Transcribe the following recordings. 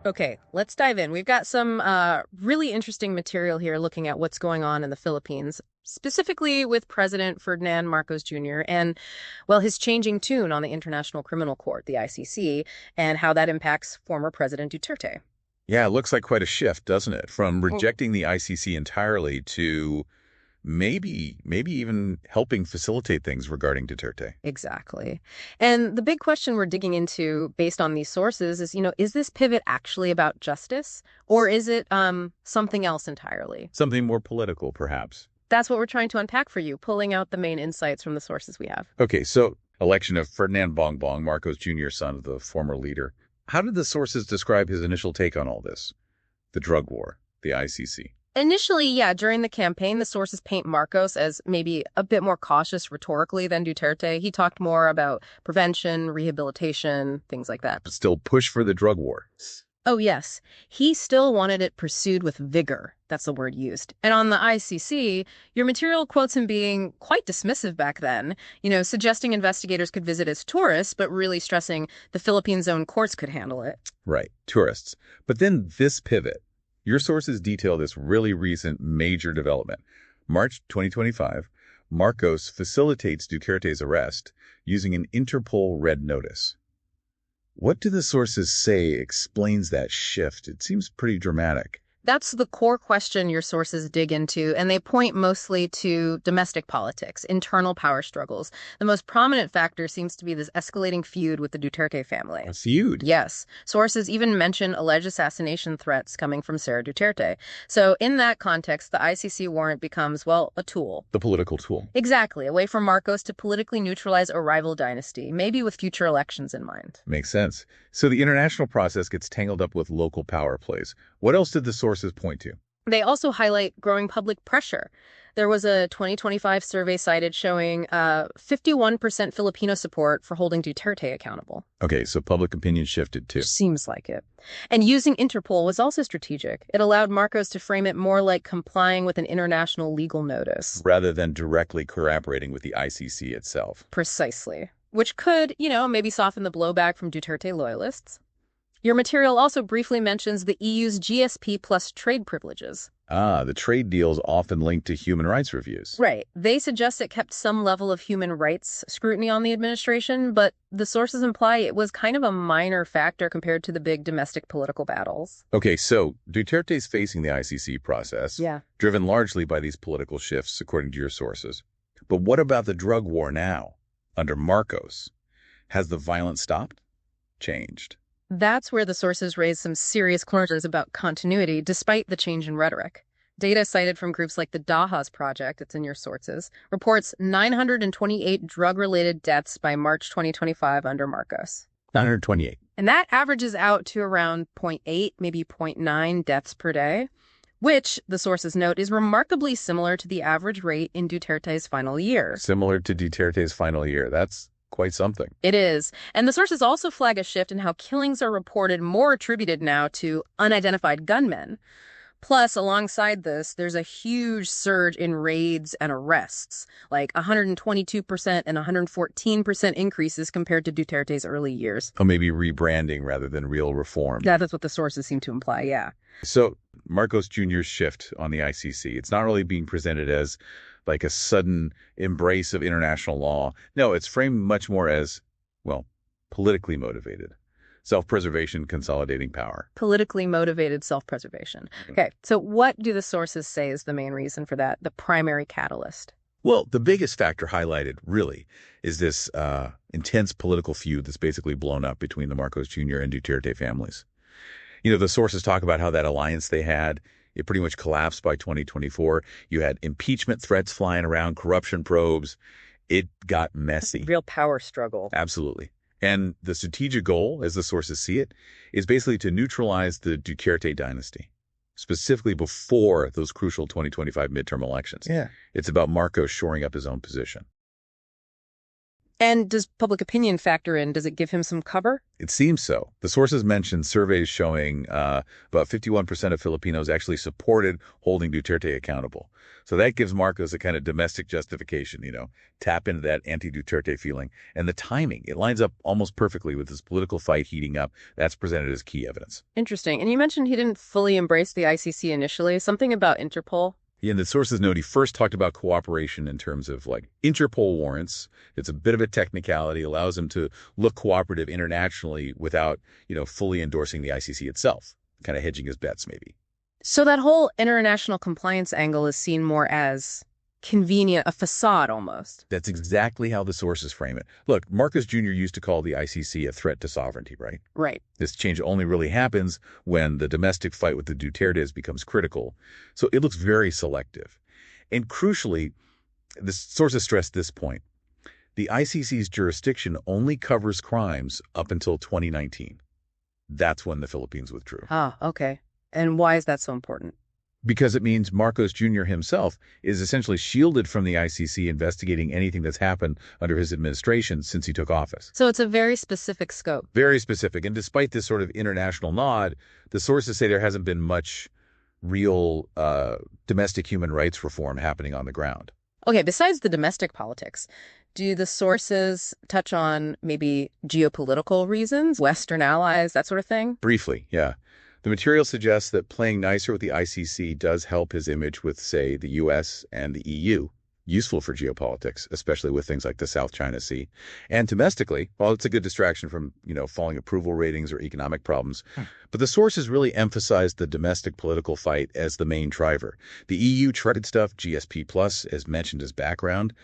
Okay, let's dive in. We've got some really interesting material here looking at what's going on in the Philippines, specifically with President Ferdinand Marcos Jr. and, well, his changing tune on the International Criminal Court, the ICC, and how that impacts former President Duterte. Yeah, it looks like quite a shift, doesn't it? From rejecting the ICC entirely to maybe even helping facilitate things regarding Duterte. Exactly. And the big question we're digging into based on these sources is, is this pivot actually about justice, or is it something else entirely? Something more political, perhaps. That's what we're trying to unpack for you, pulling out the main insights from the sources we have. Okay, so election of Ferdinand Bongbong, Marcos Jr., son of the former leader. How did the sources describe his initial take on all this? The drug war, the ICC. Initially, yeah, during the campaign, the sources paint Marcos as maybe a bit more cautious rhetorically than Duterte. He talked more about prevention, rehabilitation, things like that. But still push for the drug war. Oh, yes. He still wanted it pursued with vigor. That's the word used. And on the ICC, your material quotes him being quite dismissive back then, suggesting investigators could visit as tourists, but really stressing the Philippines' own courts could handle it. Right, tourists. But then this pivot. Your sources detail this really recent major development. March 2025, Marcos facilitates Duterte's arrest using an Interpol red notice. What do the sources say explains that shift? It seems pretty dramatic. That's the core question your sources dig into, and they point mostly to domestic politics, internal power struggles. The most prominent factor seems to be this escalating feud with the Duterte family. A feud? Yes. Sources even mention alleged assassination threats coming from Sarah Duterte. So in that context, the ICC warrant becomes, well, a tool. The political tool. Exactly. A way for Marcos to politically neutralize a rival dynasty, maybe with future elections in mind. Makes sense. So the international process gets tangled up with local power plays. What else did the sources point to? They also highlight growing public pressure. There was a 2025 survey cited showing 51% Filipino support for holding Duterte accountable. Okay, so public opinion shifted too. Seems like it. And using Interpol was also strategic. It allowed Marcos to frame it more like complying with an international legal notice. Rather than directly cooperating with the ICC itself. Precisely. Which could, maybe soften the blowback from Duterte loyalists. Your material also briefly mentions the EU's GSP plus trade privileges. Ah, the trade deals often linked to human rights reviews. Right. They suggest it kept some level of human rights scrutiny on the administration, but the sources imply it was kind of a minor factor compared to the big domestic political battles. Okay, so Duterte's facing the ICC process, driven largely by these political shifts, according to your sources. But what about the drug war now, under Marcos? Has the violence stopped? Changed? That's where the sources raise some serious concerns about continuity, despite the change in rhetoric. Data cited from groups like the Dahas Project, it's in your sources, reports 928 drug-related deaths by March 2025 under Marcos. 928. And that averages out to around 0.8, maybe 0.9 deaths per day, which, the sources note, is remarkably similar to the average rate in Duterte's final year. Similar to Duterte's final year. That's quite something. It is. And the sources also flag a shift in how killings are reported more attributed now to unidentified gunmen. Plus, alongside this, there's a huge surge in raids and arrests, like 122% and 114% increases compared to Duterte's early years. Or maybe rebranding rather than real reform. That's what the sources seem to imply, yeah. So Marcos Jr.'s shift on the ICC, it's not really being presented as like a sudden embrace of international law. No, it's framed much more as, well, politically motivated. Self-preservation, consolidating power. Politically motivated self-preservation. Okay, so what do the sources say is the main reason for that, the primary catalyst? Well, the biggest factor highlighted, really, is this intense political feud that's basically blown up between the Marcos Jr. and Duterte families. The sources talk about how that alliance they had, it pretty much collapsed by 2024. You had impeachment threats flying around, corruption probes. It got messy. Real power struggle. Absolutely. And the strategic goal, as the sources see it, is basically to neutralize the Duterte dynasty, specifically before those crucial 2025 midterm elections. Yeah. It's about Marcos shoring up his own position. And does public opinion factor in? Does it give him some cover? It seems so. The sources mentioned surveys showing about 51% of Filipinos actually supported holding Duterte accountable. So that gives Marcos a kind of domestic justification, tap into that anti-Duterte feeling. And the timing, it lines up almost perfectly with this political fight heating up. That's presented as key evidence. Interesting. And you mentioned he didn't fully embrace the ICC initially. Something about Interpol. Yeah, and the sources note he first talked about cooperation in terms of like Interpol warrants. It's a bit of a technicality, allows him to look cooperative internationally without, fully endorsing the ICC itself, kind of hedging his bets maybe. So that whole international compliance angle is seen more as convenient, a facade almost. That's exactly how the sources frame it. Look, Marcos Jr. used to call the ICC a threat to sovereignty, right? Right. This change only really happens when the domestic fight with the Dutertes becomes critical. So it looks very selective. And crucially, the sources stress this point. The ICC's jurisdiction only covers crimes up until 2019. That's when the Philippines withdrew. Ah, okay. And why is that so important? Because it means Marcos Jr. himself is essentially shielded from the ICC investigating anything that's happened under his administration since he took office. So it's a very specific scope. Very specific. And despite this sort of international nod, the sources say there hasn't been much real domestic human rights reform happening on the ground. Okay, besides the domestic politics, do the sources touch on maybe geopolitical reasons, Western allies, that sort of thing? Briefly, yeah. The material suggests that playing nicer with the ICC does help his image with, say, the U.S. and the EU, useful for geopolitics, especially with things like the South China Sea. And domestically, well, it's a good distraction from, falling approval ratings or economic problems. But the sources really emphasized the domestic political fight as the main driver. The EU tried stuff, GSP Plus, as mentioned as background,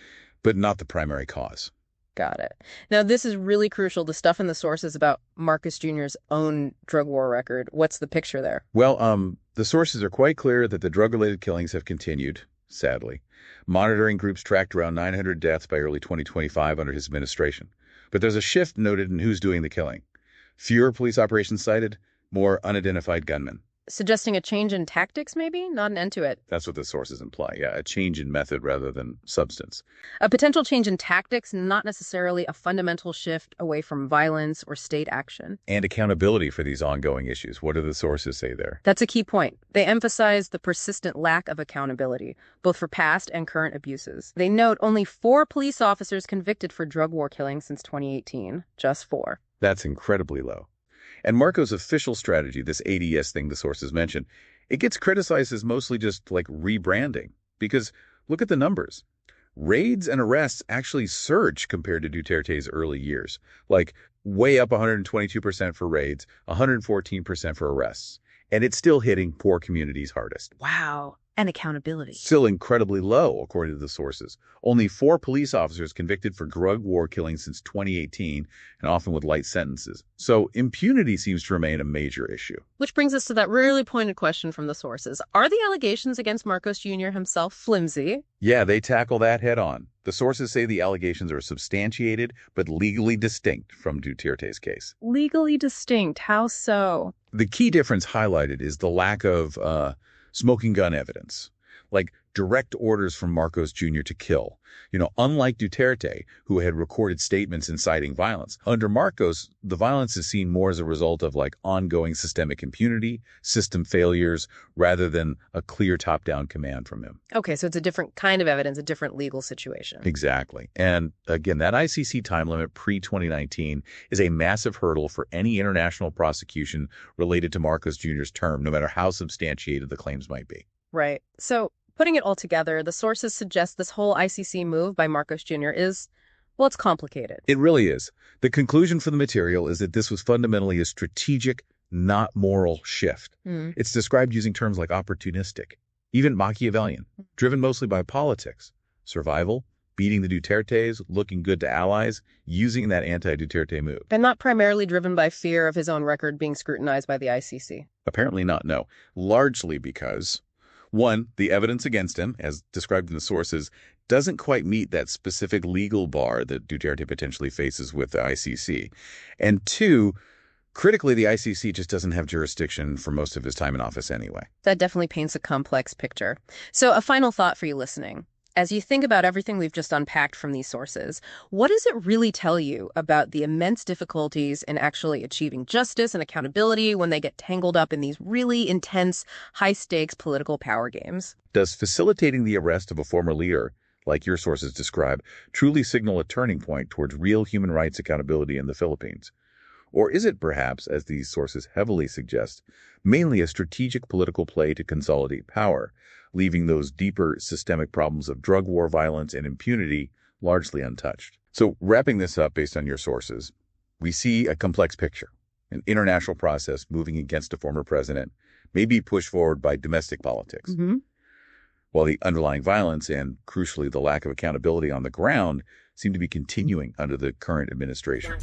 but not the primary cause. Got it. Now, this is really crucial, the stuff in the sources about Marcos Jr.'s own drug war record. What's the picture there? Well, the sources are quite clear that the drug-related killings have continued, sadly. Monitoring groups tracked around 900 deaths by early 2025 under his administration. But there's a shift noted in who's doing the killing. Fewer police operations cited, more unidentified gunmen. Suggesting a change in tactics, maybe? Not an end to it. That's what the sources imply, yeah, a change in method rather than substance. A potential change in tactics, not necessarily a fundamental shift away from violence or state action. And accountability for these ongoing issues. What do the sources say there? That's a key point. They emphasize the persistent lack of accountability, both for past and current abuses. They note only 4 police officers convicted for drug war killings since 2018. Just 4. That's incredibly low. And Marcos' official strategy, this ADS thing the sources mentioned, it gets criticized as mostly just like rebranding. Because look at the numbers. Raids and arrests actually surge compared to Duterte's early years. Like way up 122% for raids, 114% for arrests. And it's still hitting poor communities hardest. Wow. And accountability. Still incredibly low, according to the sources. Only 4 police officers convicted for drug war killings since 2018, and often with light sentences. So impunity seems to remain a major issue. Which brings us to that really pointed question from the sources. Are the allegations against Marcos Jr. himself flimsy? Yeah, they tackle that head on. The sources say the allegations are substantiated, but legally distinct from Duterte's case. Legally distinct? How so? The key difference highlighted is the lack of smoking gun evidence, like direct orders from Marcos Jr. to kill. Unlike Duterte, who had recorded statements inciting violence, under Marcos, the violence is seen more as a result of like ongoing systemic impunity, system failures, rather than a clear top-down command from him. Okay, so it's a different kind of evidence, a different legal situation. Exactly. And again, that ICC time limit pre-2019 is a massive hurdle for any international prosecution related to Marcos Jr.'s term, no matter how substantiated the claims might be. Right. So putting it all together, the sources suggest this whole ICC move by Marcos Jr. is, well, it's complicated. It really is. The conclusion for the material is that this was fundamentally a strategic, not moral shift. It's described using terms like opportunistic, even Machiavellian, driven mostly by politics, survival, beating the Dutertes, looking good to allies, using that anti-Duterte move. And not primarily driven by fear of his own record being scrutinized by the ICC. Apparently not, no. Largely because, one, the evidence against him, as described in the sources, doesn't quite meet that specific legal bar that Duterte potentially faces with the ICC. And two, critically, the ICC just doesn't have jurisdiction for most of his time in office anyway. That definitely paints a complex picture. So a final thought for you listening. As you think about everything we've just unpacked from these sources, what does it really tell you about the immense difficulties in actually achieving justice and accountability when they get tangled up in these really intense, high-stakes political power games? Does facilitating the arrest of a former leader, like your sources describe, truly signal a turning point towards real human rights accountability in the Philippines? Or is it perhaps, as these sources heavily suggest, mainly a strategic political play to consolidate power, leaving those deeper systemic problems of drug war, violence, and impunity largely untouched? So, wrapping this up based on your sources, we see a complex picture, an international process moving against a former president, maybe pushed forward by domestic politics, while the underlying violence and, crucially, the lack of accountability on the ground seem to be continuing under the current administration.